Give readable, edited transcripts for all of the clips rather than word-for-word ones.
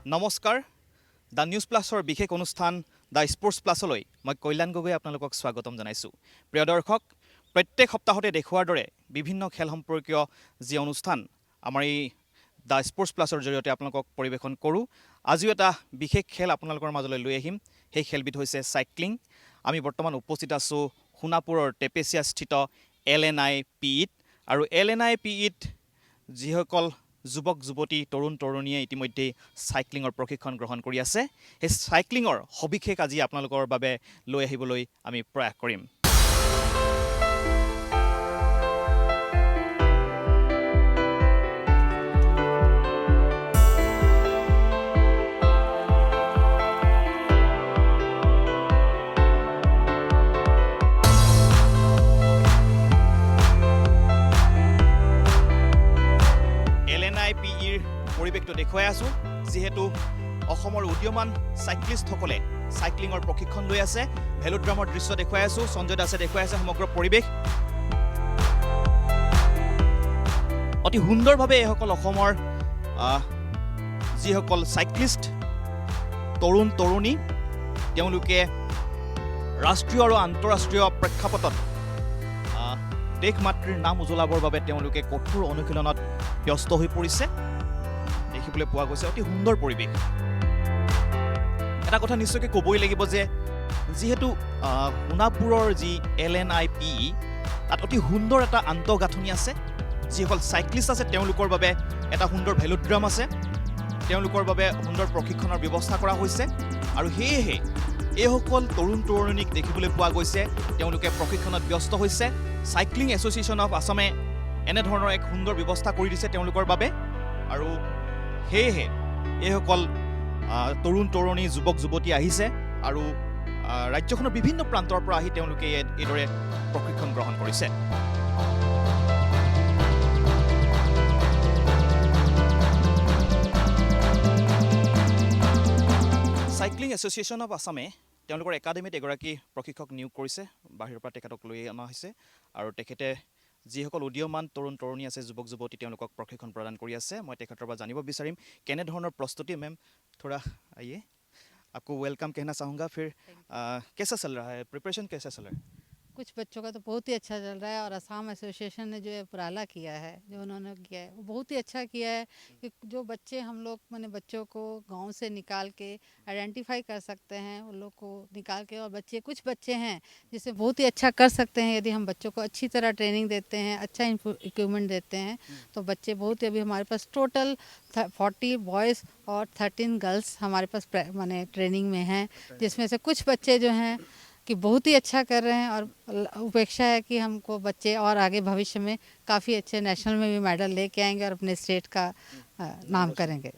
নমস্কাৰ the news প্লাছৰ বিশেষ অনুষ্ঠান দ্য স্পৰ্টছ প্লাছলৈ মই কল্যাণ গগৈ আপোনালোকক স্বাগতম জনাইছোঁ। প্ৰিয় দৰ্শক, প্ৰত্যেক সপ্তাহতে দেখুৱাৰ দৰে বিভিন্ন খেল সম্পৰ্কীয় যি অনুষ্ঠান আমাৰ এই দ্য স্পৰ্টছ প্লাছৰ জৰিয়তে আপোনালোকক পৰিৱেশন কৰোঁ। আজিও এটা বিশেষ খেল আপোনালোকৰ মাজলৈ লৈ আহিম। সেই খেলবিধ হৈছে চাইক্লিং। আমি বৰ্তমান উপস্থিত আছোঁ সোণাপুৰৰ টেপেচিয়াস্থিত LNIPEত আৰু LNIPEত যিসকল যুৱক যুৱতী তৰুণ তৰুণীয়ে ইতিমধ্যেই চাইক্লিঙৰ প্ৰশিক্ষণ গ্ৰহণ কৰি আছে। সেই চাইক্লিঙৰ সবিশেষ আজি আপোনালোকৰ বাবে লৈ আহিবলৈ আমি প্ৰয়াস কৰিম। LNIPEৰ পৰিৱেশটো দেখুৱাই আছোঁ, যিহেতু অসমৰ উদীয়মান চাইক্লিষ্টসকলে চাইক্লিঙৰ প্ৰশিক্ষণ লৈ আছে। ভেলোড্ৰামৰ দৃশ্য দেখুৱাই আছোঁ, সঞ্জয় দাসে দেখুৱাই আছে সমগ্ৰ পৰিৱেশ। অতি সুন্দৰভাৱে এইসকল অসমৰ যিসকল চাইক্লিষ্ট তৰুণ তৰুণী তেওঁলোকে ৰাষ্ট্ৰীয় আৰু আন্তঃৰাষ্ট্ৰীয় প্ৰেক্ষাপটত দেশ মাতৃৰ নাম উজ্বলাবৰ বাবে তেওঁলোকে কঠোৰ অনুশীলনত ব্যস্ত হৈ পৰিছে। দেখিবলৈ পোৱা গৈছে অতি সুন্দৰ পৰিৱেশ। এটা কথা নিশ্চয়কৈ ক'বই লাগিব যে যিহেতু সোণাপুৰৰ যি LNIPE তাত অতি সুন্দৰ এটা আন্তঃগাঁথনি আছে। যিসকল চাইক্লিষ্ট আছে তেওঁলোকৰ বাবে এটা সুন্দৰ ভেলোড্ৰাম আছে, তেওঁলোকৰ বাবে সুন্দৰ প্ৰশিক্ষণৰ ব্যৱস্থা কৰা হৈছে। আৰু সেয়েহে এইসকল তৰুণ তৰুণীক দেখিবলৈ পোৱা গৈছে তেওঁলোকে প্ৰশিক্ষণত ব্যস্ত হৈছে। চাইক্লিং এছ'চিয়েশ্যন অফ আছামে এনেধৰণৰ এক সুন্দৰ ব্যৱস্থা কৰি দিছে তেওঁলোকৰ বাবে। আৰু সেয়েহে এইসকল তৰুণ তৰুণী যুৱক যুৱতী আহিছে আৰু ৰাজ্যখনৰ বিভিন্ন প্ৰান্তৰ পৰা আহি তেওঁলোকে এইদৰে প্ৰশিক্ষণ গ্ৰহণ কৰিছে। চাইক্লিং এছ'চিয়েশ্যন অফ আছামে তেওঁলোকৰ একাডেমীত এগৰাকী প্ৰশিক্ষক নিয়োগ কৰিছে। বাহিৰৰ পৰা তেখেতক লৈ অনা হৈছে আৰু তেখেতে যিসকল উদীয়মান তৰুণ তৰুণী আছে যুৱক যুৱতী তেওঁলোকক প্ৰশিক্ষণ প্ৰদান কৰি আছে। মই তেখেতৰ পৰা জানিব বিচাৰিম কেনেধৰণৰ প্ৰস্তুতি। মেম थोड़ा आइए, आपको वेलकम कहना चाहूँगा। फिर कैसा चल रहा है प्रिपरेशन, कैसा चल रहा है? कुछ बच्चों का तो बहुत ही अच्छा चल रहा है और असम एसोसिएशन ने जो उपराला किया है, जो उन्होंने किया है वो बहुत ही अच्छा किया है कि जो बच्चे हम लोग मैंने बच्चों को गांव से निकाल के आइडेंटिफाई कर सकते हैं, उन लोग को निकाल के, और बच्चे कुछ बच्चे हैं जिसे बहुत ही अच्छा कर सकते हैं यदि हम बच्चों को अच्छी तरह ट्रेनिंग देते हैं, अच्छा इक्विपमेंट देते हैं तो बच्चे बहुत ही, अभी हमारे पास टोटल 40 बॉयज़ और 13 गर्ल्स हमारे पास माने ट्रेनिंग में हैं, जिसमें से कुछ बच्चे जो हैं कि बहुत ही अच्छा कर रहे हैं और उपेक्षा है कि हमको बच्चे और आगे भविष्य में काफ़ी अच्छे नेशनल में भी मेडल लेके आएंगे और अपने स्टेट का नाम करेंगे।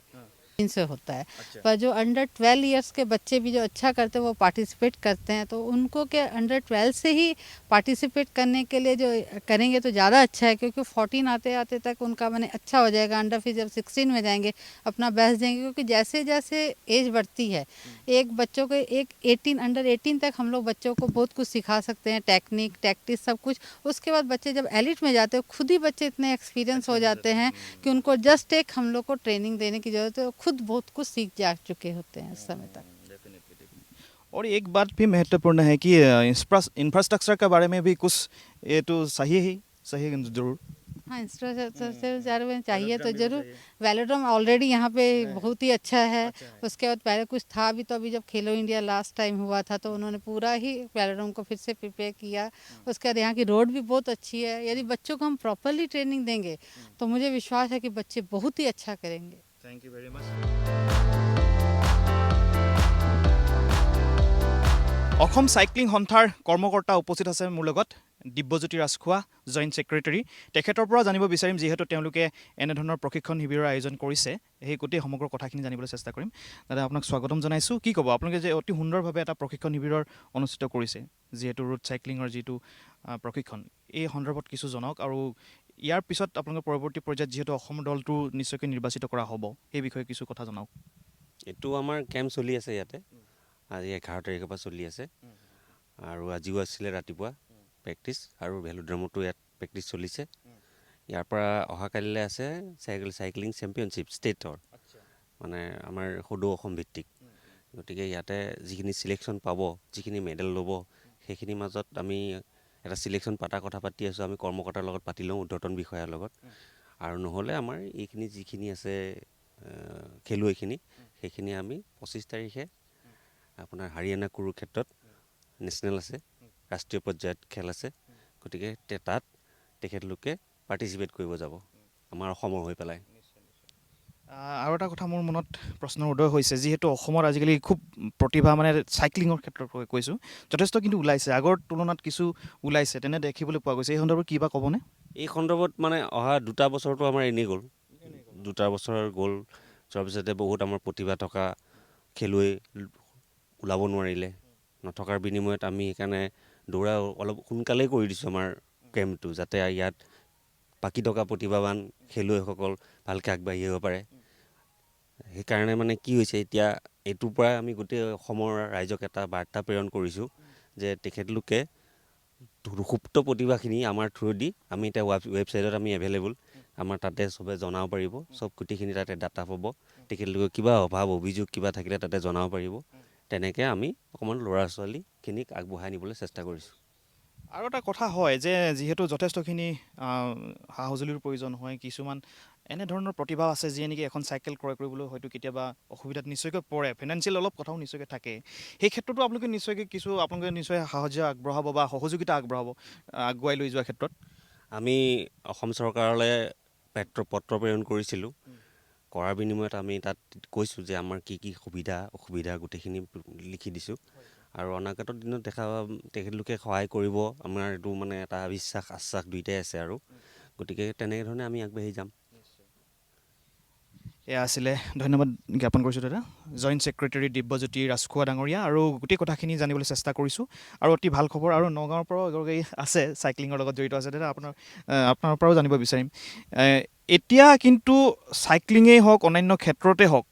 इनसे होता है। पर जो अंडर 12 इयर्स के बच्चे भी जो अच्छा करते हैं वो पार्टिसिपेट करते हैं, तो उनको के अंडर 12 से ही पार्टिसिपेट करने के लिए जो करेंगे तो ज़्यादा अच्छा है, क्योंकि 14 आते आते तक उनका मैंने अच्छा हो जाएगा। अंडर फिर जब 16 में जाएंगे अपना बेस्ट देंगे, क्योंकि जैसे जैसे एज बढ़ती है एक बच्चों को अंडर 18 तक हम लोग बच्चों को बहुत कुछ सिखा सकते हैं, टेक्निक टैक्टिस सब कुछ। उसके बाद बच्चे जब एलिट में जाते हैं खुद ही बच्चे इतने एक्सपीरियंस हो जाते हैं कि उनको जस्ट एक हम लोग को ट्रेनिंग देने की जरूरत है, खुद बहुत कुछ सीख जा चुके होते हैं उस समय तक। और एक बात भी महत्वपूर्ण है कि इंफ्रास्ट्रक्चर के बारे में भी कुछ ये तो सही जरूर। हाँ, इंफ्रास्ट्रक्चर में चाहिए तो जरूर। वेलोड्रोम ऑलरेडी यहाँ पे बहुत ही अच्छा है। उसके बाद पहले कुछ था भी, तो अभी जब खेलो इंडिया लास्ट टाइम हुआ था तो उन्होंने पूरा ही वेलोड्रोम को फिर से प्रिपेयर किया। उसके बाद यहाँ की रोड भी बहुत अच्छी है। यदि बच्चों को हम प्रॉपरली ट्रेनिंग देंगे तो मुझे विश्वास है कि बच्चे बहुत ही अच्छा करेंगे। Thank you very much. Assam cycling সন্থাৰ কৰ্মকৰ্তা উপস্থিত আছে মোৰ লগত, দিব্যজ্যোতি ৰাজখোৱা, জইণ্ট ছেক্ৰেটাৰী। তেখেতৰ পৰা জানিব বিচাৰিম, যিহেতু তেওঁলোকে এনেধৰণৰ প্ৰশিক্ষণ শিবিৰৰ আয়োজন কৰিছে, সেই গোটেই সমগ্ৰ কথাখিনি জানিবলৈ চেষ্টা কৰিম। দাদা, আপোনাক স্বাগতম জনাইছোঁ। কি ক'ব আপোনালোকে যে অতি সুন্দৰভাৱে এটা প্ৰশিক্ষণ শিবিৰৰ অনুষ্ঠিত কৰিছে, যিহেতু ৰোড চাইক্লিঙৰ যিটো প্ৰশিক্ষণ, এই সন্দৰ্ভত কিছু জনাওক। আৰু ইয়াৰ পিছত আপোনালোকৰ পৰৱৰ্তী পৰ্যায়ত যিহেতু অসম দলটো নিশ্চয়কৈ নিৰ্বাচিত কৰা হ'ব, সেই বিষয়ে কিছু কথা জনাওক। এইটো আমাৰ কেম্প চলি আছে ইয়াতে, আজি 11 তাৰিখৰ পৰা চলি আছে আৰু আজিও আছিলে ৰাতিপুৱা প্ৰেক্টিছ, আৰু ভেলোড্ৰামতো ইয়াত প্ৰেক্টিছ চলিছে। ইয়াৰ পৰা অহাকালিলৈ আছে চাইক্লিং চেম্পিয়নশ্বিপ ষ্টেটৰ, মানে আমাৰ সদৌ অসম ভিত্তিক। গতিকে ইয়াতে যিখিনি চিলেকশ্যন পাব, যিখিনি মেডেল ল'ব, সেইখিনিৰ মাজত আমি এটা চিলেকশ্যন পাতাৰ কথা পাতি আছোঁ। আমি কৰ্মকৰ্তাৰ লগত পাতি লওঁ, ঊৰ্ধ্বতন বিষয়াৰ লগত। আৰু নহ'লে আমাৰ এইখিনি যিখিনি আছে খেলুৱৈখিনি, সেইখিনি আমি 25 তাৰিখে আপোনাৰ হাৰিয়ানা কুৰুক্ষেত্ৰত নেশ্যনেল আছে, ৰাষ্ট্ৰীয় পৰ্যায়ত খেল আছে। গতিকে তাত তেখেতলোকে পাৰ্টিচিপেট কৰিব যাব আমাৰ অসমৰ হৈ পেলাই। আৰু এটা কথা মোৰ মনত প্ৰশ্নৰ উদয় হৈছে, যিহেতু অসমত আজিকালি খুব প্ৰতিভা মানে চাইক্লিঙৰ ক্ষেত্ৰত কৈছোঁ যথেষ্ট কিন্তু ওলাইছে, আগৰ তুলনাত কিছু ওলাইছে, তেনে দেখিবলৈ পোৱা গৈছে। এই সন্দৰ্ভত কিবা ক'বনে? এই সন্দৰ্ভত মানে অহা 2টা বছৰটো আমাৰ এনেই গ'ল, 2টা বছৰ গ'ল। যোৱাৰ পিছতে বহুত আমাৰ প্ৰতিভা থকা খেলুৱৈ ওলাব নোৱাৰিলে। নথকাৰ বিনিময়ত আমি সেইকাৰণে দৌৰা অলপ সোনকালেই কৰি দিছোঁ আমাৰ কেম্পটো, যাতে ইয়াত বাকী থকা প্ৰতিভাৱান খেলুৱৈসকল ভালকৈ আগবাঢ়ি আহিব পাৰে। সেইকাৰণে মানে কি হৈছে, এতিয়া এইটোৰ পৰাই আমি গোটেই অসমৰ ৰাইজক এটা বাৰ্তা প্ৰেৰণ কৰিছোঁ যে তেখেতলোকে সুপ্ত প্ৰতিভাখিনি আমাৰ থ্ৰুদি আমি এতিয়া ৱেবছাইটত আমি এভেইলেবল, আমাৰ তাতে চবে জনাব পাৰিব, চব গোটেইখিনি তাতে ডাটা পাব। তেখেতলোকে কিবা অভাৱ অভিযোগ কিবা থাকিলে তাতে জনাব পাৰিব। তেনেকৈ আমি অকণমান ল'ৰা ছোৱালীখিনিক আগবঢ়াই নিবলৈ চেষ্টা কৰিছোঁ। আৰু এটা কথা হয় যে যিহেতু যথেষ্টখিনি সা সঁজুলিৰ প্ৰয়োজন হয়, কিছুমান এনেধৰণৰ প্ৰতিভা আছে যিয়ে নেকি এখন চাইকেল ক্ৰয় কৰিবলৈ হয়তো কেতিয়াবা অসুবিধাত নিশ্চয়কৈ পৰে, ফাইনেন্সিয়েল অলপ কথাও নিশ্চয়কৈ থাকে। সেই ক্ষেত্ৰতো আপোনালোকে নিশ্চয় সাহায্য আগবঢ়াব বা সহযোগিতা আগবঢ়াব আগুৱাই লৈ যোৱাৰ ক্ষেত্ৰত। আমি অসম চৰকাৰলৈ পত্ৰ প্ৰেৰণ কৰিছিলোঁ। কৰাৰ বিনিময়ত আমি তাত কৈছোঁ যে আমাৰ কি কি সুবিধা অসুবিধা গোটেইখিনি লিখি দিছোঁ। আৰু অনাগত দিনত তেখেতলোকে সহায় কৰিব, আমাৰ এইটো মানে এটা বিশ্বাস আশ্বাস দুয়োটাই আছে। আৰু গতিকে তেনেধৰণে আমি আগবাঢ়ি যাম। এয়া আছিলে, ধন্যবাদ জ্ঞাপন কৰিছোঁ দাদা, জইণ্ট ছেক্ৰেটাৰী দিব্যজ্যোতি ৰাজখোৱা ডাঙৰীয়া। আৰু গোটেই কথাখিনি জানিবলৈ চেষ্টা কৰিছোঁ। আৰু অতি ভাল খবৰ, আৰু নগাঁৱৰ পৰাও এগৰাকী আছে চাইক্লিঙৰ লগত জড়িত আছে দাদা, আপোনাৰ পৰাও জানিব বিচাৰিম। এতিয়া কিন্তু চাইক্লিঙেই হওক অন্যান্য ক্ষেত্ৰতে হওক,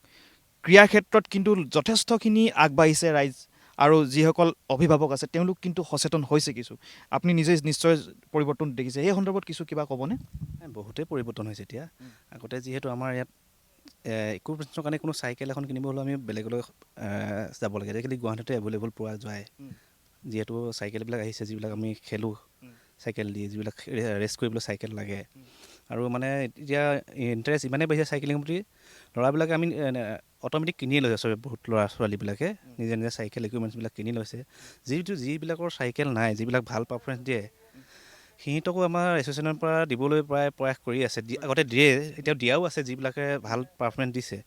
ক্ৰীড়াৰ ক্ষেত্ৰত কিন্তু যথেষ্টখিনি আগবাঢ়িছে ৰাইজ, আৰু যিসকল অভিভাৱক আছে তেওঁলোক কিন্তু সচেতন হৈছে কিছু। আপুনি নিজে নিশ্চয় পৰিৱৰ্তন দেখিছে, সেই সন্দৰ্ভত কিবা ক'বনে? বহুতেই পৰিৱৰ্তন হৈছে এতিয়া। আগতে যিহেতু আমাৰ ইয়াত ইকুইপমেণ্টছৰ কাৰণে কোনো চাইকেল এখন কিনিব হ'লেও আমি বেলেগলৈ যাব লাগে। আজিকালি গুৱাহাটীতে এভেইলেবল পোৱা যায়, যিহেতু চাইকেলবিলাক আহিছে, যিবিলাক আমি খেলোঁ চাইকেল দি, যিবিলাক ৰেচ কৰিবলৈ চাইকেল লাগে। আৰু মানে এতিয়া ইণ্টাৰেষ্ট ইমানেই বাঢ়িছে চাইকেলিঙৰ প্ৰতি, ল'ৰাবিলাকে আমি অট'মেটিক কিনিয়ে লৈছে চবে, বহুত ল'ৰা ছোৱালীবিলাকে নিজে নিজে চাইকেল ইকুইপমেণ্টছবিলাক কিনি লৈছে। যিবিলাকৰ চাইকেল নাই, যিবিলাক ভাল পাৰফৰ্মেঞ্চ দিয়ে, সিহঁতকো আমাৰ এছ'চিয়েশ্যনৰ পৰা দিবলৈ প্ৰায় প্ৰয়াস কৰি আছে। আগতে দিয়ে, এতিয়াও দিয়াও আছে যিবিলাকে ভাল পাৰফৰ্মেঞ্চ দিছে।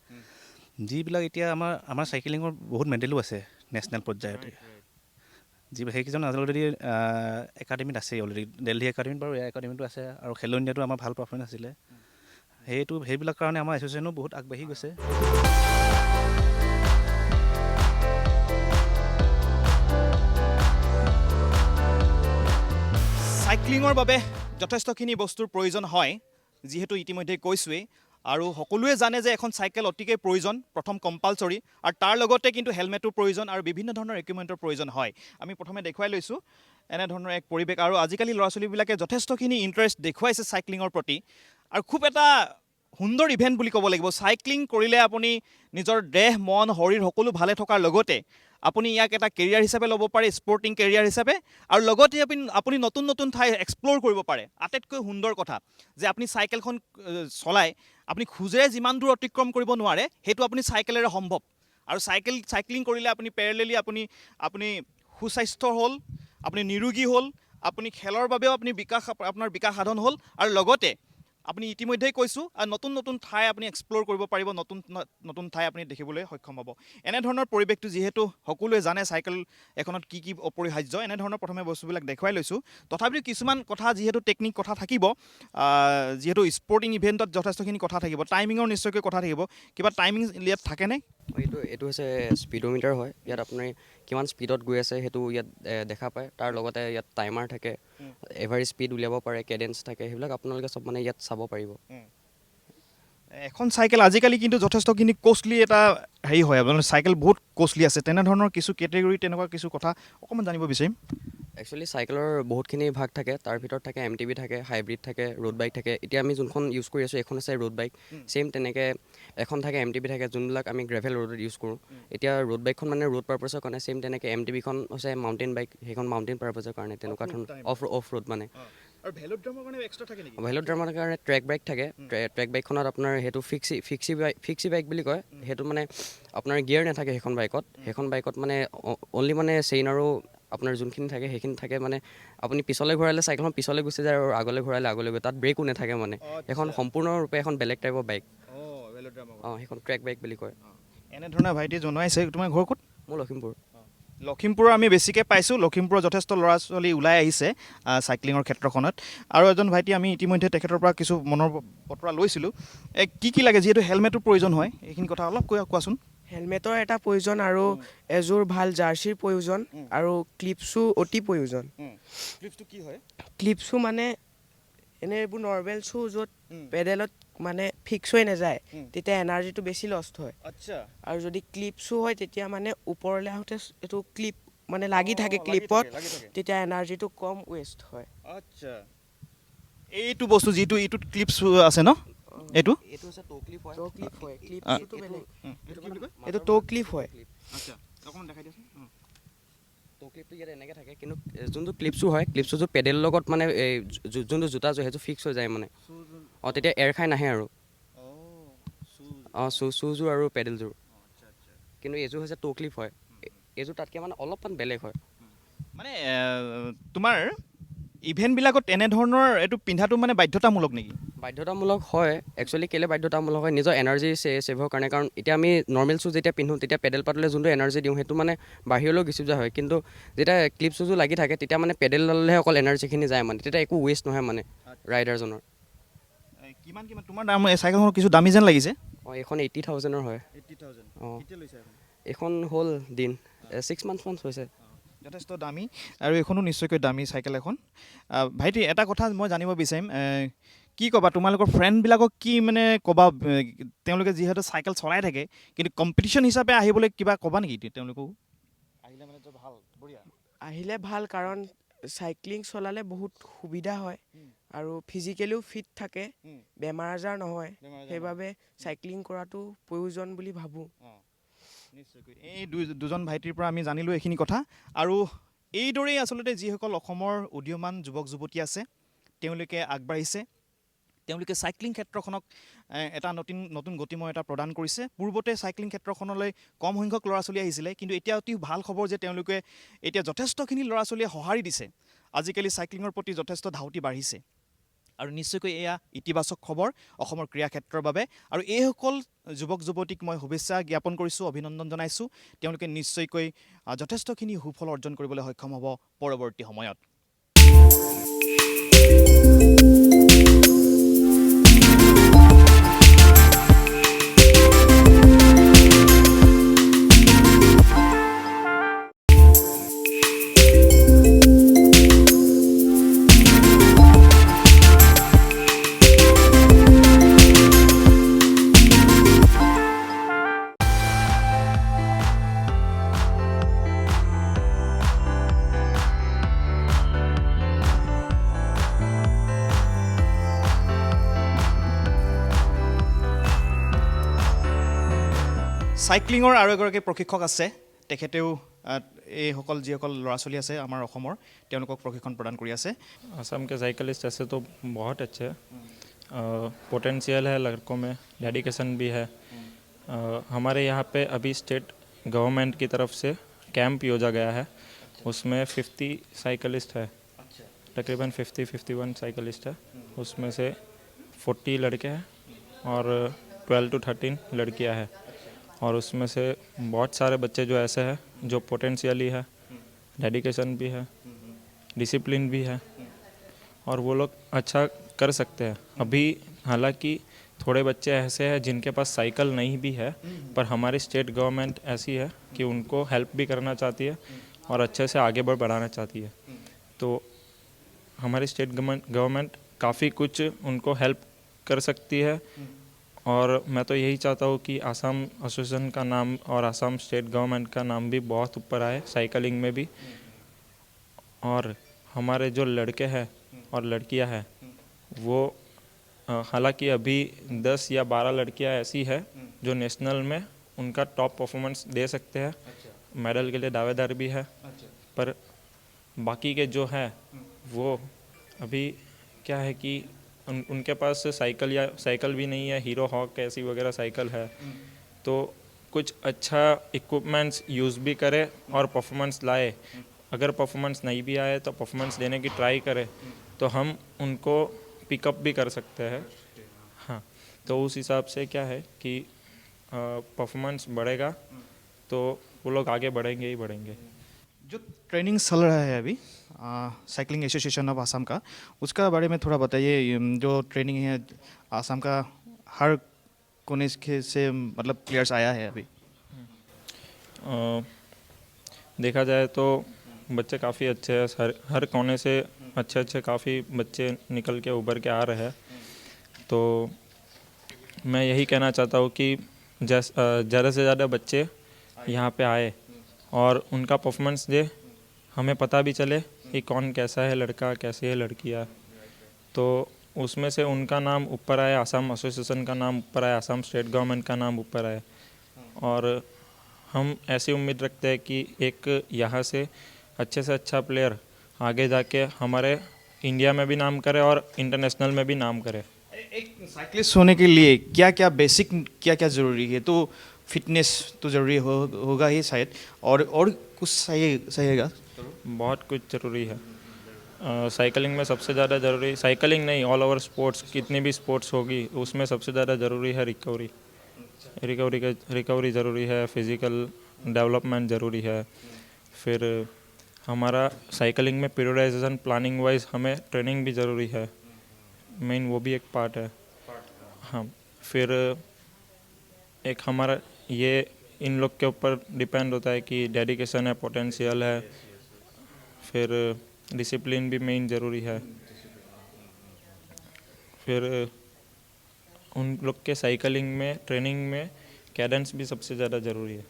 যিবিলাক এতিয়া আমাৰ চাইকেলিঙৰ বহুত মেডেলো আছে নেশ্যনেল পৰ্যায়তে, সেইকেইজন অলৰেডি একাডেমীত আছে, অলৰেডি দিল্লী একাডেমীত বাৰু এয়া একাডেমীটো আছে। আৰু খেলো ইণ্ডিয়াটো আমাৰ ভাল পাৰফৰ্মেঞ্চ আছিলে। সেইবিলাক কাৰণে আমাৰ এছ'চিয়েশ্যনো বহুত আগবাঢ়ি গৈছে। চাইক্লিঙৰ বাবে যথেষ্টখিনি বস্তুৰ প্ৰয়োজন হয়, যিহেতু ইতিমধ্যে কৈছোঁৱেই। আৰু সকলোৱে জানে যে এখন চাইকেল অতিকৈ প্ৰয়োজন, প্ৰথম কম্পালচৰি, আৰু তাৰ লগতে কিন্তু হেলমেটৰ প্ৰয়োজন আৰু বিভিন্ন ধৰণৰ ইকুইপমেণ্টৰ প্ৰয়োজন হয়। আমি প্ৰথমে দেখুৱাই লৈছোঁ এনেধৰণৰ এক পৰিৱেশ। আৰু আজিকালি ল'ৰা ছোৱালীবিলাকে যথেষ্টখিনি ইণ্টাৰেষ্ট দেখুৱাইছে চাইক্লিঙৰ প্ৰতি, আৰু খুব এটা সুন্দৰ ইভেণ্ট বুলি ক'ব লাগিব। চাইক্লিং কৰিলে আপুনি নিজৰ দেহ মন শৰীৰ সকলো ভালে থকাৰ লগতে আপুনি ইয়াক এটা কেৰিয়াৰ হিচাপে ল'ব পাৰে, স্পৰ্টিং কেৰিয়াৰ হিচাপে, আৰু লগতে আপুনি নতুন নতুন ঠাই এক্সপ্ল'ৰ কৰিব পাৰে। আটাইতকৈ সুন্দৰ কথা যে আপুনি চাইকেলখন চলাই আপুনি খোজেৰে যিমান দূৰ অতিক্ৰম কৰিব নোৱাৰে, সেইটো আপুনি চাইকেলেৰে সম্ভৱ। আৰু চাইক্লিং কৰিলে আপুনি পেৰেলেলি আপুনি সুস্বাস্থ্য হ'ল, আপুনি নিৰোগী হ'ল, আপুনি খেলৰ বাবেও আপোনাৰ বিকাশ সাধন হ'ল, আৰু লগতে আপুনি ইতিমধ্যেই কৈছোঁ নতুন নতুন ঠাই আপুনি এক্সপ্ল'ৰ কৰিব পাৰিব, নতুন ঠাই আপুনি দেখিবলৈ সক্ষম হ'ব। এনেধৰণৰ পৰিৱেশটো যিহেতু সকলোৱে জানে চাইকেল এখনত কি অপৰিহাৰ্য, এনেধৰণৰ প্ৰথমে বস্তুবিলাক দেখুৱাই লৈছোঁ। তথাপিও কিছুমান কথা যিহেতু টেকনিক কথা থাকিব, যিহেতু স্পৰ্টিং ইভেণ্টত যথেষ্টখিনি কথা থাকিব, টাইমিঙৰ নিশ্চয়কৈ কথা থাকিব। কিবা টাইমিং ইয়াত থাকেনে? এইটো হৈছে স্পীডোমিটাৰ হয়। ইয়াত আপুনি কিমান স্পীডত গৈ আছে সেইটো ইয়াত দেখা পায়। তাৰ লগতে ইয়াত টাইমাৰ থাকে, এভাৰেজ স্পীড উলিয়াব পাৰে, কেডেঞ্চ থাকে, সেইবিলাক আপোনালোকে চব মানে ইয়াত চাব পাৰিব। এখন চাইকেল আজিকালি কিন্তু যথেষ্টখিনি কষ্টলি এটা হয়, চাইকেল বহুত কষ্টলি আছে। তেনেধৰণৰ কিছু কেটেগৰী তেনেকুৱা কিছু কথা অকণমান জানিব বিচাৰিম। একচুৱেলি চাইকেলৰ বহুতখিনি ভাগ থাকে, তাৰ ভিতৰত থাকে MTB থাকে, হাইব্ৰিড থাকে, ৰোড বাইক থাকে। এতিয়া আমি যোনখন ইউজ কৰি আছোঁ এইখন আছে ৰোড বাইক। ছেইম তেনেকৈ এখন থাকে MTB থাকে, যোনবিলাক আমি গ্ৰেভেল ৰোডত ইউজ কৰোঁ। এতিয়া ৰোড বাইকখন মানে ৰোড পাৰপাছৰ কাৰণে, ছেইম তেনেকৈ MTBখন হৈছে মাউণ্টেইন বাইক, সেইখন মাউণ্টেইন পাৰপাছৰ কাৰণে, তেনেকুৱা ধৰণৰ অফ ৰোড মানে। আৰু ভেলোড্ৰামৰ কাৰণে এক্সট্ৰা থাকে নেকি? ভেলোড্ৰামৰ কাৰণে ট্ৰেক বাইক থাকে। ট্ৰেক বাইকখনত আপোনাৰ সেইটো ফিক্সি বাইক বুলি কয়। সেইটো মানে আপোনাৰ গিয়াৰ নাথাকে সেইখন বাইকত। সেইখন বাইকত মানে অনলি মানে চেইন আৰু আপোনাৰ যোনখিনি থাকে সেইখিনি থাকে, মানে আপুনি পিছলৈ ঘূৰালে চাইকেলখন পিছলৈ গুচি যায় আৰু আগলৈ ঘূৰালে আগলৈ গৈ, তাত ব্ৰেকো নাথাকে মানে। এখন সম্পূৰ্ণৰূপে এখন বেলেগ টাইপৰ বাইক। ভেলোড্ৰামৰ সেইখন ট্ৰেক বাইক বুলি কয়। এনেধৰণে ভাইটি জনাইছে। তোমাৰ ঘৰ ক'ত? মোৰ লখিমপুৰ। লখিমপুৰৰ আমি বেছিকৈ পাইছোঁ। লখিমপুৰৰ যথেষ্ট ল'ৰা ছোৱালী ওলাই আহিছে চাইক্লিঙৰ ক্ষেত্ৰখনত। আৰু এজন ভাইটি আমি ইতিমধ্যে তেখেতৰ পৰা কিছু মনৰ বতৰা লৈছিলোঁ। কি লাগে, যিহেতু হেলমেটৰ প্ৰয়োজন হয়, এইখিনি কথা অলপ কোৱাচোন। হেলমেটৰ এটা প্ৰয়োজন আৰু এযোৰ ভাল জাৰ্চিৰ প্ৰয়োজন আৰু ক্লিপছো অতি প্ৰয়োজন। ক্লিপছটো কি হয়? ক্লিপছো মানে এনে এইবোৰ নৰ্মেল শ্বু য'ত পেডেলত মানে ফিক্স হৈ নাযায়, তেতিয়া এনাৰ্জিটো বেছি লষ্ট হয়। আচ্ছা। আৰু যদি ক্লিপছো হয় তেতিয়া মানে ওপৰলৈ আহোঁতে এইটো ক্লিপ মানে লাগি থাকে ক্লিপত, তেতিয়া এনাৰ্জিটো কম ৱেষ্ট হয়। আচ্ছা, এইটো বস্তু যিটো এইটোত ক্লিপছ আছে ন, এইটো এইটো হৈছে টো ক্লিপ হয়। টো ক্লিপ হয়, ক্লিপছটো বেলেগ। এইটো টো ক্লিপ হয়। আচ্ছা, অকণমান দেখাই দিয়াচোন। টো ক্লিপটো ইয়াত এনেকৈ থাকে, কিন্তু যোনটো ক্লিপছো হয়, ক্লিপছযোৰ পেডেলৰ লগত মানে এই যোনটো জোতাযোৰ সেইটো ফিক্স হৈ যায় মানে। তেতিয়া এৰ খাই নাহে আৰু। শ্বুযোৰ আৰু পেডেলযোৰ। কিন্তু এইযোৰ হৈছে টো ক্লিপ হয়। এইযোৰ তাতকৈ মানে অলপমান বেলেগ হয়। মানে তোমাৰ ইভেণ্টবিলাকত এনেধৰণৰ এইটো পিন্ধাটো মানে বাধ্যতামূলক নেকি? বাধ্যতামূলক হয়। একচুৱেলি কেলৈ বাধ্যতামূলক হয়, নিজৰ এনাৰ্জি ছেভৰ কাৰণে। কাৰণ এতিয়া আমি নৰ্মেল শ্বু যেতিয়া পিন্ধোঁ, তেতিয়া পেডেল পাতলে যোনটো এনাৰ্জি দিওঁ সেইটো মানে বাহিৰলৈ গুচি যোৱা হয়। কিন্তু যেতিয়া ক্লিপ শ্বুযোৰ লাগি থাকে, তেতিয়া মানে পেডেললৈহে অকল এনাৰ্জিখিনি যায় মানে, তেতিয়া একো ৱেষ্ট নহয় মানে ৰাইডাৰজনৰ। কিমান তোমাৰ দাম? এই চাইকেলখন কিছু দামী যেন লাগিছে। এইখন 80,000 হয়। 80,000। কেতিয়া লৈছে এইখন? হ'ল দিন 6 মান্থ হৈছে। যথেষ্ট দামী, আৰু এইখনো নিশ্চয়কৈ দামী চাইকেল এখন। ভাইটি, এটা কথা মই জানিব বিচাৰিম, কি ক'বা তোমালোকৰ ফ্ৰেণ্ডবিলাকক, কি মানে ক'বা? তেওঁলোকে যিহেতু চাইকেল চলাই থাকে, কিন্তু কম্পিটিশ্যন হিচাপে আহিবলৈ কিবা ক'বা নেকি তেওঁলোকো? আহিলে মানে ভাল, বঢ়িয়া। আহিলে ভাল, কাৰণ চাইক্লিং চলালে বহুত সুবিধা হয় আৰু ফিজিকেলিও ফিট থাকে, বেমাৰ আজাৰ নহয়। সেইবাবে চাইক্লিং কৰাটো প্ৰয়োজন বুলি ভাবোঁ। নিশ্চয়কৈ এই দুজন ভাইটিৰ পৰা আমি জানিলোঁ এইখিনি কথা। আৰু এইদৰেই আচলতে যিসকল অসমৰ উদীয়মান যুৱক যুৱতী আছে, তেওঁলোকে আগবাঢ়িছে। তেওঁলোকে চাইক্লিং ক্ষেত্ৰখনক এটা নতুন গতিময়তা প্ৰদান কৰিছে। পূৰ্বতে চাইক্লিং ক্ষেত্ৰখনলৈ কম সংখ্যক ল'ৰা ছোৱালী আহিছিলে, কিন্তু এতিয়া অতি ভাল খবৰ যে তেওঁলোকে এতিয়া যথেষ্টখিনি ল'ৰা ছোৱালীয়ে সঁহাৰি দিছে। আজিকালি চাইক্লিঙৰ প্ৰতি যথেষ্ট ধাউতি বাঢ়িছে, আৰু নিশ্চয়কৈ এয়া ইতিবাচক খবৰ অসমৰ ক্ৰীড়া ক্ষেত্ৰৰ বাবে। আৰু এইসকল যুৱক যুৱতীক মই শুভেচ্ছা জ্ঞাপন কৰিছোঁ, অভিনন্দন জনাইছোঁ। তেওঁলোকে নিশ্চয়কৈ যথেষ্টখিনি সুফল অৰ্জন কৰিবলৈ সক্ষম হ'ব পৰৱৰ্তী সময়ত। চাইক্লিঙৰ আৰু এগৰাকী প্ৰশিক্ষক আছে, তেখেতেও এইসকল যিসকল ল'ৰা ছোৱালী আছে আমাৰ অসমৰ, তেওঁলোকক প্ৰশিক্ষণ প্ৰদান কৰি আছে। असम के साइकिलिस्ट ऐसे तो बहुत अच्छे हैं, पोटेंशियल है लड़कों में, डेडिकेशन भी है। हमारे यहाँ पे अभी स्टेट गवर्नमेंट की तरफ से कैंप योजा गया है, उसमें 50 साइकिलिस्ट है, तकरीबन 50-51 साइकिलिस्ट है। उसमें से 40 लड़के हैं और 12 to 13 लड़कियाँ हैं। और उसमें से बहुत सारे बच्चे जो ऐसे हैं जो पोटेंशियली है, डेडिकेशन भी है, डिसिप्लिन भी है, और वो लोग अच्छा कर सकते हैं। अभी हालांकि थोड़े बच्चे ऐसे हैं जिनके पास साइकिल नहीं भी है, पर हमारी स्टेट गवर्नमेंट ऐसी है कि उनको हेल्प भी करना चाहती है और अच्छे से आगे बढ़ाना चाहती है। तो हमारी स्टेट गवर्नमेंट काफ़ी कुछ उनको हेल्प कर सकती है। और मैं तो यही चाहता हूँ कि आसाम एसोसिएशन का नाम और आसाम स्टेट गवर्नमेंट का नाम भी बहुत ऊपर आए साइकिलिंग में भी। और हमारे जो लड़के हैं और लड़कियां हैं वो हालांकि अभी 10 या 12 लड़कियां ऐसी है जो नेशनल में उनका टॉप परफॉर्मेंस दे सकते हैं, मेडल के लिए दावेदार भी है, पर बाकी के जो है वो अभी क्या है कि उनके पास साइकिल भी नहीं है, हीरो हॉक ऐसी वगैरह साइकिल है, तो कुछ अच्छा इक्विपमेंट्स यूज़ भी करे और परफॉर्मेंस लाए। अगर परफॉर्मेंस नहीं भी आए तो परफॉर्मेंस देने की ट्राई करे तो हम उनको पिकअप भी कर सकते हैं। हाँ, तो उस हिसाब से क्या है कि परफॉर्मेंस बढ़ेगा तो वो लोग आगे बढ़ेंगे ही बढ़ेंगे। जो ट्रेनिंग चल रहा है अभी साइकिलिंग एसोसिएशन ऑफ आसाम का, उसका बारे में थोड़ा बताइए। जो ट्रेनिंग है आसाम का हर कोने से मतलब प्लेयर्स आया है अभी। देखा जाए तो बच्चे काफ़ी अच्छे हैं, हर कोने से अच्छे काफ़ी बच्चे निकल के उभर के आ रहे हैं। तो मैं यही कहना चाहता हूँ कि ज़्यादा से ज़्यादा बच्चे यहाँ पे आए और उनका परफॉर्मेंस दे, हमें पता भी चले कि कौन कैसा है लड़का, कैसी है लड़कियाँ। तो उसमें से उनका नाम ऊपर आए, आसाम एसोसिएशन का नाम ऊपर आए, आसाम स्टेट गवर्नमेंट का नाम ऊपर आए, और हम ऐसी उम्मीद रखते हैं कि एक यहाँ से अच्छे से अच्छा प्लेयर आगे जाके हमारे इंडिया में भी नाम करे और इंटरनेशनल में भी नाम करे। एक साइकिलिस्ट होने के लिए क्या क्या बेसिक क्या क्या ज़रूरी है? तो फिटनेस तो ज़रूरी होगा ही शायद, और कुछ सहीगा? बहुत कुछ ज़रूरी है। साइकिलिंग में सबसे ज़्यादा ज़रूरी, साइकिलिंग नहीं, ऑल ओवर स्पोर्ट्स, कितनी भी स्पोर्ट्स होगी उसमें सबसे ज़्यादा ज़रूरी है रिकवरी ज़रूरी है, फिज़िकल डेवलपमेंट ज़रूरी है। फिर हमारा साइकिलिंग में पीरियडाइजेशन प्लानिंग वाइज हमें ट्रेनिंग भी ज़रूरी है, मेन वो भी एक पार्ट है। हाँ, फिर एक हमारा ये इन लोग के ऊपर डिपेंड होता है कि डेडिकेशन है, पोटेंशियल है, फिर डिसिप्लिन भी मेन ज़रूरी है। फिर उन लोग के साइकिलिंग में ट्रेनिंग में कैडेंस भी सबसे ज़्यादा ज़रूरी है।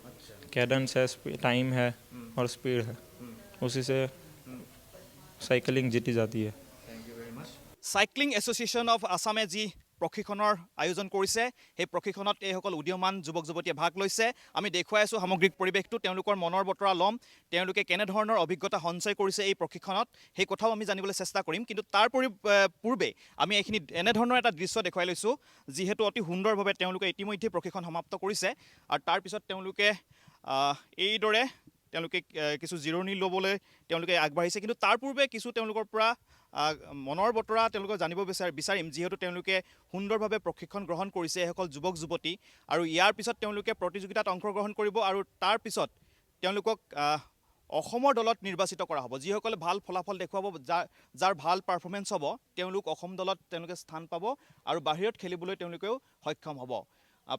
कैडेंस है, टाइम है और स्पीड है, उसी से साइकिलिंग जीती जाती है। সাইক্লিং এছ'চিয়েশ্যন অফ আছামে যি প্ৰশিক্ষণৰ আয়োজন কৰিছে, সেই প্ৰশিক্ষণত এইসকল উদীয়মান যুৱক যুৱতীয়ে ভাগ লৈছে। আমি দেখুৱাই আছোঁ সামগ্ৰিক পৰিৱেশটো, তেওঁলোকৰ মনৰ বতৰা ল'ম, তেওঁলোকে কেনেধৰণৰ অভিজ্ঞতা সঞ্চয় কৰিছে এই প্ৰশিক্ষণত, সেই কথাও আমি জানিবলৈ চেষ্টা কৰিম। কিন্তু তাৰ পূৰ্বে আমি এইখিনি এনেধৰণৰ এটা দৃশ্য দেখুৱাই লৈছোঁ, যিহেতু অতি সুন্দৰভাৱে তেওঁলোকে ইতিমধ্যে প্ৰশিক্ষণ সমাপ্ত কৰিছে, আৰু তাৰপিছত তেওঁলোকে এইদৰে কিছু জিৰণি ল'বলৈ তেওঁলোকে আগবাঢ়িছে। কিন্তু তাৰ পূৰ্বে কিছু তেওঁলোকৰ পৰা মনৰ বতৰা তেওঁলোকে জানিব বিচাৰিম, যিহেতু তেওঁলোকে সুন্দৰভাৱে প্ৰশিক্ষণ গ্ৰহণ কৰিছে এইসকল যুৱক যুৱতী, আৰু ইয়াৰ পিছত তেওঁলোকে প্ৰতিযোগিতাত অংশগ্ৰহণ কৰিব, আৰু তাৰ পিছত তেওঁলোকক অসমৰ দলত নিৰ্বাচিত কৰা হ'ব। যিসকলে ভাল ফলাফল দেখুৱাব, যাৰ ভাল পাৰফৰ্মেঞ্চ হ'ব, তেওঁলোক অসম দলত তেওঁলোকে স্থান পাব আৰু বাহিৰত খেলিবলৈ তেওঁলোকেও সক্ষম হ'ব।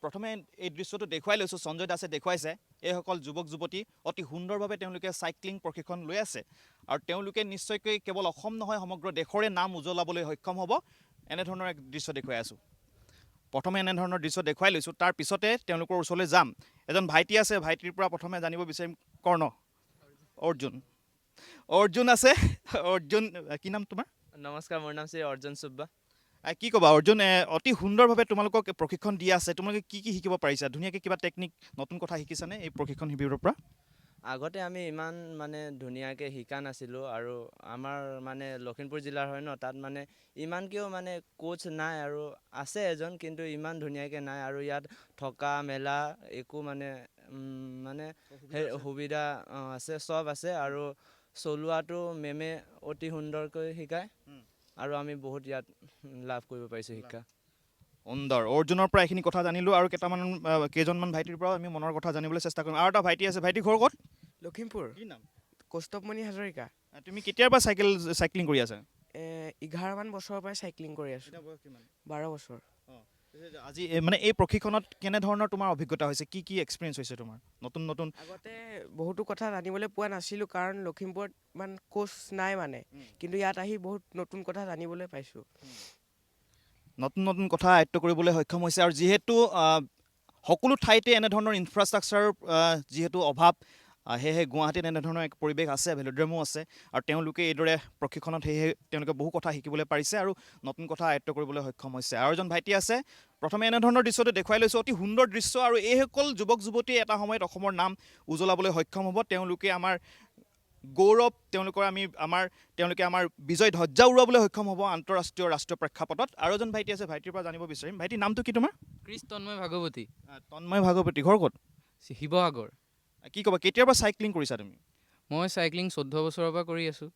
প্ৰথমে এই দৃশ্যটো দেখুৱাই লৈছোঁ, সঞ্জয় দাসে দেখুৱাইছে। এইসকল যুৱক যুৱতী অতি সুন্দৰভাৱে তেওঁলোকে চাইক্লিং প্ৰশিক্ষণ লৈ আছে, আৰু তেওঁলোকে নিশ্চয়কৈ কেৱল অসম নহয় সমগ্ৰ দেশৰে নাম উজ্বলাবলৈ সক্ষম হ'ব। এনেধৰণৰ এক দৃশ্য দেখুৱাই আছোঁ। প্ৰথমে এনেধৰণৰ দৃশ্য দেখুৱাই লৈছোঁ, তাৰ পিছতে তেওঁলোকৰ ওচৰলৈ যাম। এজন ভাইটি আছে, ভাইটিৰ পৰা প্ৰথমে জানিব বিচাৰিম। অৰ্জুন আছে। অৰ্জুন, কি নাম তোমাৰ? নমস্কাৰ, মোৰ নাম শ্ৰী অৰ্জুন চুব্বা। কি ক'বা অৰ্জুন, অতি সুন্দৰভাৱে তোমালোকক প্ৰশিক্ষণ দি আছে, তোমালোকে কি কি শিকিব পাৰিছা? ধুনীয়াকৈ কিবা টেকনিক, নতুন কথা শিকিছানে এই প্ৰশিক্ষণ শিবিৰৰ পৰা? আগতে আমি ইমান মানে ধুনীয়াকৈ শিকা নাছিলোঁ, আৰু আমাৰ মানে লখিমপুৰ জিলাৰ হয় ন, তাত মানে ইমানকৈও মানে কোচ নাই, আৰু আছে এজন, কিন্তু ইমান ধুনীয়াকৈ নাই। আৰু ইয়াত থকা মেলা একো মানে সুবিধা আছে, চব আছে, আৰু চলোৱাটো মেমে অতি সুন্দৰকৈ শিকায়, আৰু আমি বহুত ইয়াত লাভ কৰিব পাৰিছোঁ শিক্ষা। সুন্দৰ। অৰ্জুনৰ পৰা এইখিনি কথা জানিলোঁ, আৰু কেইজনমান ভাইটিৰ পৰাও আমি মনৰ কথা জানিবলৈ চেষ্টা কৰিম। আৰু এটা ভাইটি আছে, ভাইটি ঘৰ ক'ত? লখিমপুৰ। কি নাম? কৌস্তৱমণি হাজৰিকা। তুমি কেতিয়াৰ পৰা চাইক্লিং কৰি আছা? 11মান বছৰৰ পৰাই চাইক্লিং কৰি আছোঁ। 12 বছৰ। আজি মানে এই প্ৰশিক্ষণত কেনেধৰণৰ তোমাৰ অভিজ্ঞতা হৈছে? কি কি এক্সপিৰিয়েঞ্চ হৈছে তোমাৰ? নতুন আগতে বহুতো কথা জানিবলৈ পোৱা নাছিলোঁ, কাৰণ লখিমপুৰত ইমান কোচ নাই মানে, কিন্তু ইয়াত আহি বহুত নতুন কথা জানিবলৈ পাইছোঁ। নতুন কথা আয়ত্ব কৰিবলৈ সক্ষম হৈছে, আৰু যিহেতু সকলো ঠাইতে এনেধৰণৰ ইনফ্ৰাষ্ট্ৰাকচাৰৰ যিহেতু অভাৱ, সেয়েহে গুৱাহাটীত এনেধৰণৰ এক পৰিৱেশ আছে, ভেলোড্ৰমো আছে আৰু তেওঁলোকে এইদৰে প্ৰশিক্ষণত সেয়েহে তেওঁলোকে বহু কথা শিকিবলৈ পাৰিছে আৰু নতুন কথা আয়ত্ব কৰিবলৈ সক্ষম হৈছে। আৰু এজন ভাইটি আছে, প্ৰথমে এনেধৰণৰ দৃশ্যটো দেখুৱাই লৈছোঁ, অতি সুন্দৰ দৃশ্য আৰু এইসকল যুৱক যুৱতীয়ে এটা সময়ত অসমৰ নাম উজ্বলাবলৈ সক্ষম হ'ব। তেওঁলোকে আমাৰ গৌৰৱ, তেওঁলোকে আমাৰ বিজয় ধ্বজা উৰুৱাবলৈ সক্ষম হ'ব আন্তঃৰাষ্ট্ৰীয় ৰাষ্ট্ৰীয় প্ৰেক্ষাপটত। আৰু এজন ভাইটি আছে, ভাইটিৰ পৰা জানিব বিচাৰিম। ভাইটিৰ নামটো কি তোমাৰ? ক্ৰিছ তন্ময় ভাগৱতী, তন্ময় ভাগৱতী, ঘৰ ক'ত? শিৱসাগৰ। কি ক'বা, কেতিয়াৰ পৰা চাইক্লিং কৰিছা তুমি? মই চাইক্লিং 14 বছৰৰ পৰা কৰি আছোঁ।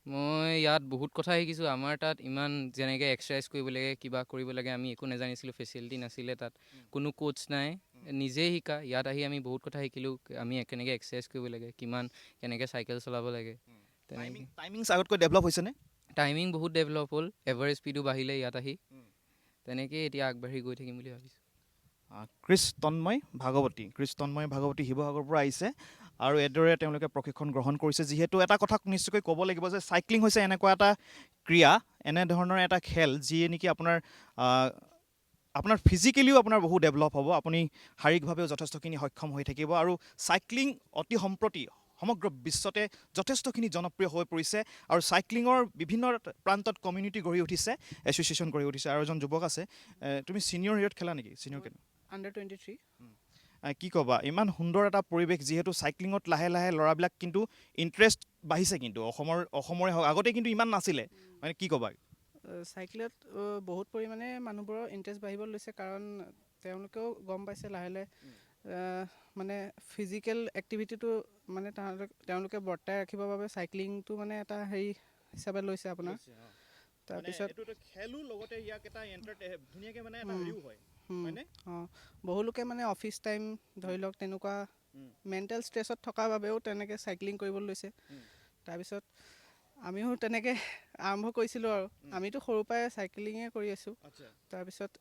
মই ইয়াত বহুত কথা শিকিছোঁ। আমাৰ তাত ইমান যেনেকৈ এক্সাৰচাইজ কৰিব লাগে, কিবা কৰিব লাগে, আমি একো নাজানিছিলোঁ, ফেচিলিটি নাছিলে তাত, কোনো কোচ নাই, নিজেই শিকা। ইয়াত আহি আমি বহুত কথা শিকিলোঁ, আমি কেনেকৈ এক্সাৰচাইজ কৰিব লাগে, কেনেকৈ চাইকেল চলাব লাগে। তেনেকৈ টাইমিংছ আগতকৈ ডেভেলপ হৈছেনে? টাইমিং বহুত ডেভেলপ হ'ল, এভাৰেজ স্পীডো বাঢ়িলে ইয়াত আহি। তেনেকেই এতিয়া আগবাঢ়ি গৈ থাকিম বুলি ভাবিছোঁ। ক্ৰিছ তন্ময় ভাগৱতী শিৱসাগৰৰ পৰা আহিছে আৰু এইদৰে তেওঁলোকে প্ৰশিক্ষণ গ্ৰহণ কৰিছে। যিহেতু এটা কথা নিশ্চয়কৈ ক'ব লাগিব যে চাইক্লিং হৈছে এনেকুৱা এটা ক্ৰীড়া, এনেধৰণৰ এটা খেল যিয়ে নেকি আপোনাৰ ফিজিকেলিও আপোনাৰ বহু ডেভেলপ হ'ব, আপুনি শাৰীৰিকভাৱেও যথেষ্টখিনি সক্ষম হৈ থাকিব। আৰু চাইক্লিং অতি সম্প্ৰতি সমগ্ৰ বিশ্বতে যথেষ্টখিনি জনপ্ৰিয় হৈ পৰিছে আৰু চাইক্লিঙৰ বিভিন্ন প্ৰান্তত কমিউনিটি গঢ়ি উঠিছে, এছ'চিয়েশ্যন গঢ়ি উঠিছে। আৰু এজন যুৱক আছে, তুমি ছিনিয়ৰ হেৰিয়ত খেলা নেকি? ছিনিয়ৰ কেনে? আণ্ডাৰ 23। কি ক'বা, ইমান সুন্দৰ এটা পৰিৱেশ, যিহেতু চাইক্লিঙত লাহে লাহে ল'ৰাবিলাক কিন্তু ইণ্টাৰেষ্ট বাঢ়িছে, কিন্তু অসমৰে হওক, আগতে কিন্তু ইমান নাছিলে, মানে কি ক'বা? চাইকেলত বহুত পৰিমাণে মানুহবোৰৰ ইণ্টাৰেষ্ট বাঢ়িব লৈছে, কাৰণ তেওঁলোকেও গম পাইছে লাহে লাহে মানে ফিজিকেল এক্টিভিটিটো মানে তেওঁলোকে বৰ্তাই ৰাখিবৰ বাবে চাইক্লিংটো মানে এটা হেৰি হিচাপে লৈছে আপোনাৰ। তাৰপিছত খেলো লগতে ইয়াক এটা ধুনীয়াকৈ মানে এটা হেৰিও হয়। বহু লোকে মানে অফিচ টাইম ধৰি লওক তেনেকুৱা মেণ্টেল ষ্ট্ৰেছত থকাৰ বাবেও তেনেকৈ চাইক্লিং কৰিবলৈ লৈছে। তাৰপিছত আমিও তেনেকৈ আৰম্ভ কৰিছিলোঁ আৰু আমিতো সৰুৰ পৰাই চাইক্লিঙে কৰি আছোঁ। তাৰপিছত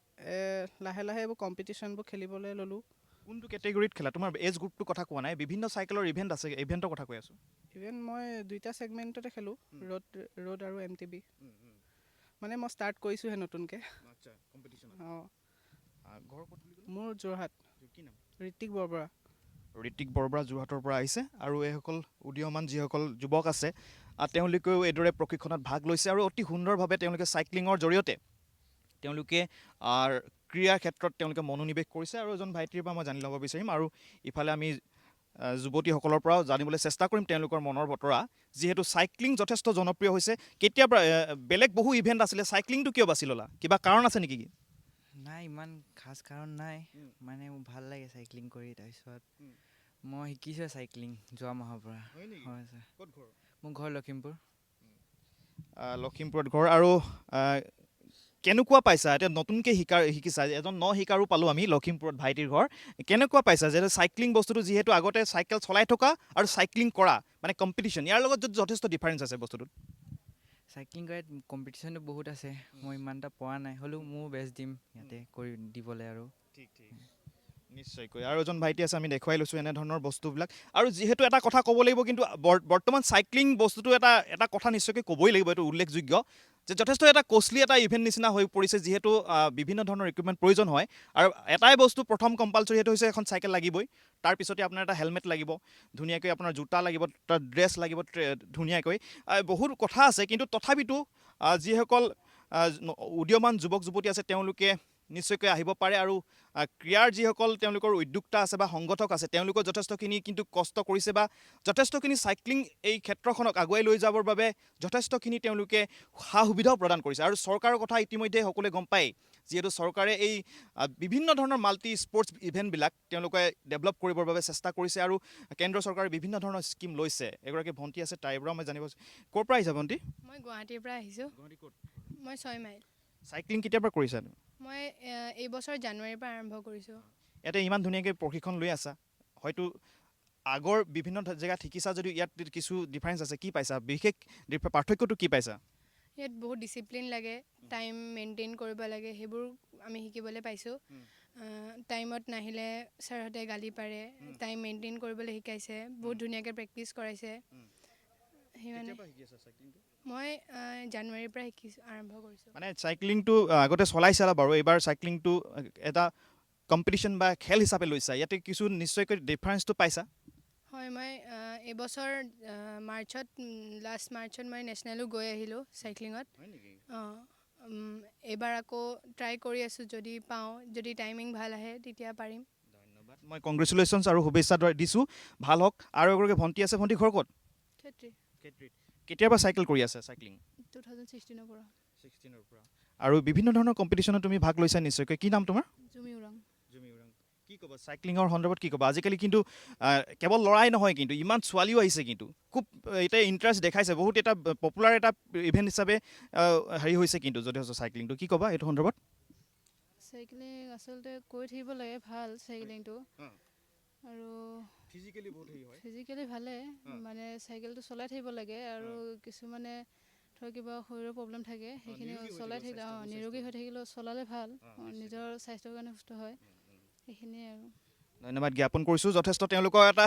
লাহে লাহে এইবোৰ কম্পিটিশ্যনবোৰ খেলিবলৈ ল'লোঁ। কোনটো কেটেগৰীত খেলা? তোমাৰ এজ গ্ৰুপটোৰ কথা কোৱা নাই, বিভিন্ন চাইকেলৰ ইভেণ্ট আছে, ইভেণ্টৰ কথা কৈ আছোঁ। ইভেণ্ট মই 2টা ছেগমেণ্টতে খেলোঁ, ৰোড আৰু MTB। মানে মই ষ্টাৰ্ট কৰিছোঁহে নতুনকৈ। মোৰ যোৰহাট। ঋত্বিক বৰবৰা যোৰহাটৰ পৰা আহিছে আৰু এইসকল উদীয়মান যিসকল যুৱক আছে তেওঁলোকেও এইদৰে প্ৰশিক্ষণত ভাগ লৈছে আৰু অতি সুন্দৰভাৱে তেওঁলোকে চাইক্লিঙৰ জৰিয়তে তেওঁলোকে ক্ৰীড়াৰ ক্ষেত্ৰত তেওঁলোকে মনোনিৱেশ কৰিছে। আৰু এজন ভাইটিৰ পৰা মই জানি ল'ব বিচাৰিম আৰু ইফালে আমি যুৱতীসকলৰ পৰাও জানিবলৈ চেষ্টা কৰিম তেওঁলোকৰ মনৰ বতৰা। যিহেতু চাইক্লিং যথেষ্ট জনপ্ৰিয় হৈছে, কেতিয়াৰ পৰা বেলেগ বহু ইভেণ্ট আছিলে, চাইক্লিংটো কিয় বাছি ল'লা? কিবা কাৰণ আছে নেকি? নাই, ইমান খাছ কাৰণ নাই, মানে মোৰ ভাল লাগে চাইক্লিং কৰি। তাৰপিছত মই শিকিছোঁ চাইক্লিং যোৱা মাহৰ পৰা। হয় ছাৰ। ক'ত ঘৰ? মোৰ ঘৰ লখিমপুৰ। লখিমপুৰত ঘৰ। আৰু কেনেকুৱা পাইছা এতিয়া নতুনকৈ শিকিছা? এজন শিকাৰো পালোঁ আমি লখিমপুৰত, ভাইটিৰ ঘৰ। কেনেকুৱা পাইছা যে চাইক্লিং বস্তুটো, যিহেতু আগতে চাইকেল চলাই থকা আৰু চাইক্লিং কৰা মানে কম্পিটিশ্যন, ইয়াৰ লগত যথেষ্ট ডিফাৰেঞ্চ আছে বস্তুটোত? চাইক্লিং কৰাত কম্পিটিশ্যনটো বহুত আছে, মই ইমান এটা পোৱা নাই, হ'লেও মোৰ বেষ্ট দিম ইয়াতে কৰি দিবলৈ। আৰু নিশ্চয়কৈ। আৰু এজন ভাইটি আছে, আমি দেখুৱাই লৈছোঁ এনেধৰণৰ বস্তুবিলাক। আৰু যিহেতু এটা কথা ক'ব লাগিব, কিন্তু বৰ্তমান চাইক্লিং বস্তুটো এটা কথা নিশ্চয়কৈ ক'বই লাগিব, এইটো উল্লেখযোগ্য যে যথেষ্ট এটা কষ্টলি এটা ইভেণ্ট নিচিনা হৈ পৰিছে, যিহেতু বিভিন্ন ধৰণৰ ইকুইপমেণ্ট প্ৰয়োজন হয়। আৰু এটাই বস্তু প্ৰথম কম্পালচৰি, সেইটো হৈছে এখন চাইকেল লাগিবই, তাৰপিছতে আপোনাৰ এটা হেলমেট লাগিব, ধুনীয়াকৈ আপোনাৰ জোতা লাগিব, তাৰ ড্ৰেছ লাগিব ধুনীয়াকৈ, বহুত কথা আছে। কিন্তু তথাপিতো যিসকল উদীয়মান যুৱক যুৱতী আছে তেওঁলোকে নিশ্চয়কৈ আহিব পাৰে। আৰু ক্ৰীড়াৰ যিসকল তেওঁলোকৰ উদ্যোক্তা আছে বা সংগঠক আছে, তেওঁলোকেও যথেষ্টখিনি কিন্তু কষ্ট কৰিছে বা যথেষ্টখিনি চাইক্লিং এই ক্ষেত্ৰখনক আগুৱাই লৈ যাবৰ বাবে যথেষ্টখিনি তেওঁলোকে সা সুবিধাও প্ৰদান কৰিছে। আৰু চৰকাৰৰ কথা ইতিমধ্যে সকলোৱে গম পায়, যিহেতু চৰকাৰে এই বিভিন্ন ধৰণৰ মাল্টি স্পৰ্টছ ইভেণ্টবিলাক তেওঁলোকে ডেভেলপ কৰিবৰ বাবে চেষ্টা কৰিছে আৰু কেন্দ্ৰ চৰকাৰে বিভিন্ন ধৰণৰ স্কীম লৈছে। এগৰাকী ভণ্টি আছে, তাইৰ পৰা মই জানিব। ক'ৰ পৰা আহিছা ভণ্টি? মই গুৱাহাটীৰ পৰা আহিছোঁ। মই 6 মাইল। চাইক্লিং কেতিয়াৰ পৰা কৰিছা? মই এইবছৰ জানুৱাৰীৰ পৰা আৰম্ভ কৰিছোঁ। ইয়াতে ইমান ধুনীয়াকৈ প্ৰশিক্ষণ লৈ আছা, হয়তো আগৰ বিভিন্ন জেগাত শিকিছা যদিও ইয়াত কিছু ডিফাৰেঞ্চ আছে, কি পাইছা? বিশেষ পাৰ্থক্যটো কি পাইছা? ইয়াত বহুত ডিচিপ্লিন লাগে, টাইম মেইনটেইন কৰিব লাগে, সেইবোৰ আমি শিকিবলৈ পাইছোঁ। টাইমত নাহিলে ছাৰহঁতে গালি পাৰে, টাইম মেইনটেইন কৰিবলৈ শিকাইছে, বহুত ধুনীয়াকৈ প্ৰেক্টিচ কৰাইছে। সিমানে। মই জানুৱাৰীৰ পৰা আৰম্ভ কৰিছোঁ। মানে চাইক্লিংটো আগতে চলাইছিলা বাৰু, এইবাৰ চাইক্লিংটো এটা কম্পিটিশ্যন বা খেল হিচাপে লৈছা, ইয়াতে কিছু নিশ্চয়কৈ ডিফাৰেঞ্চটো পাইছা? হয় মই এইবছৰ মাৰ্চত লাষ্ট মাৰ্চত মই নেশ্যনেলো গৈ আহিলোঁ চাইক্লিঙত হয় নেকি অঁ এইবাৰ আকৌ ট্ৰাই কৰি আছোঁ যদি পাওঁ যদি টাইমিং ভাল আহে তেতিয়া পাৰিম ধন্যবাদ মই কংগ্ৰেচুলেশ্যনছ আৰু শুভেচ্ছা দিছোঁ ভাল হওক আৰু এগৰাকী ভণ্টি আছে ভণ্টি ঘৰ ক'ত ক্ষেত্ৰী কেতিয়াৰ পৰা চাইকেল কৰি আছে চাইক্লিং 2016 পৰা 16ৰ পৰা আৰু বিভিন্ন ধৰণৰ কম্পিটিশ্যনত তুমি ভাগ লৈছা নিশ্চয়কৈ কি নাম তোমাৰ জুমি ওৰাং কি ক'ব চাইক্লিঙৰ সন্দৰ্ভত কি ক'ব আজিকালি কিন্তু কেৱল ল'ৰাই নহয় কিন্তু ইমান ছোৱালীও আহিছে কিন্তু খুব এতিয়া ইণ্টাৰেষ্ট দেখাইছে বহুত এটা পপুলাৰ এটা ইভেণ্ট হিচাপে হেৰি হৈছে কিন্তু যথেষ্ট চাইক্লিংটো কি ক'বা এইটো সন্দৰ্ভত চাইক্লিং আচলতে কৰি থাকিব লাগে ভাল চাইক্লিংটো আৰু ফিজিকেলি বহুত হেৰি হয় ফিজিকেলি ভালে মানে চাইকেলটো চলাই থাকিব লাগে আৰু কিছুমানে ধৰ কিবা শৰীৰৰ প্ৰব্লেম থাকে সেইখিনি চলাই থাকিলে নিৰোগী হৈ থাকিলেও চলালে ভাল নিজৰ স্বাস্থ্যৰ কাৰণে সুস্থ হয় সেইখিনিয়ে আৰু ধন্যবাদ জ্ঞাপন কৰিছোঁ যথেষ্ট তেওঁলোকৰ এটা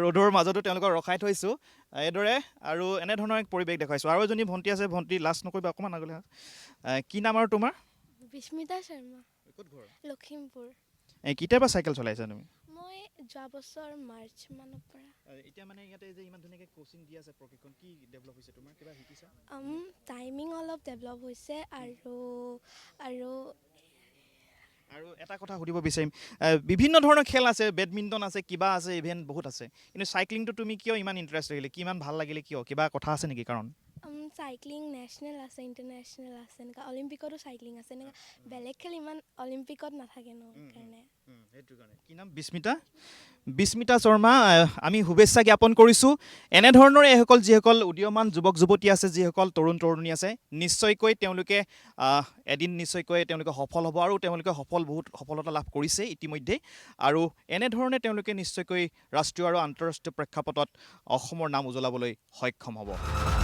ৰ'দৰ মাজতো তেওঁলোকক ৰখাই থৈছোঁ এইদৰে আৰু এনেধৰণৰ এক পৰিৱেশ দেখুৱাইছোঁ আৰু এজনী ভণ্টি আছে ভণ্টি লাজ নকৰিবা অকণমান আগলৈ কি নাম আৰু তোমাৰ বিস্মিতা শৰ্মা ক'ত ঘৰ লখিমপুৰ কেতিয়াৰ পৰা চাইকেল চলাইছা তুমি মই যোৱা বছৰ মাৰ্চ মানৰ পৰা এতিয়া মানে ইয়াতে যে ইমান ধুনীয়াকৈ কোচিং দি আছে প্ৰশিক্ষণ কি ডেভেলপ হৈছে তোমাৰ কিবা শিকিছা টাইমিং অলপ ডেভেলপ হৈছে আৰু আৰু এটা কথা সুধিব বিচাৰিম বিভিন্ন ধৰণৰ খেল আছে বেডমিণ্টন আছে কিবা আছে ইভেণ্ট বহুত আছে কিন্তু চাইক্লিংটো তুমি কিয় ইমান ইণ্টাৰেষ্ট লাগিলে কিমান ভাল লাগিলে কিয় কিবা কথা আছে নেকি কাৰণ চাইক্লিং নেশ্যনেল আছে ইণ্টাৰনেশ্যনেল আছে এনেকুৱা অলিম্পিকতো চাইক্লিং আছে এনেকুৱা বেলেগ খেল ইমান অলিম্পিকত নাথাকে ন সেইকাৰণে সেইটো কাৰণে কি নাম বিস্মিতা শৰ্মা আমি শুভেচ্ছা জ্ঞাপন কৰিছোঁ এনেধৰণৰ এইসকল যিসকল উদীয়মান যুৱক যুৱতী আছে যিসকল তৰুণ তৰুণী আছে নিশ্চয়কৈ তেওঁলোকে এদিন নিশ্চয়কৈ তেওঁলোকে সফল হ'ব আৰু তেওঁলোকে বহুত সফলতা লাভ কৰিছে ইতিমধ্যে আৰু এনেধৰণে তেওঁলোকে নিশ্চয়কৈ ৰাষ্ট্ৰীয় আৰু আন্তঃৰাষ্ট্ৰীয় প্ৰেক্ষাপটত অসমৰ নাম উজ্বলাবলৈ সক্ষম হ'ব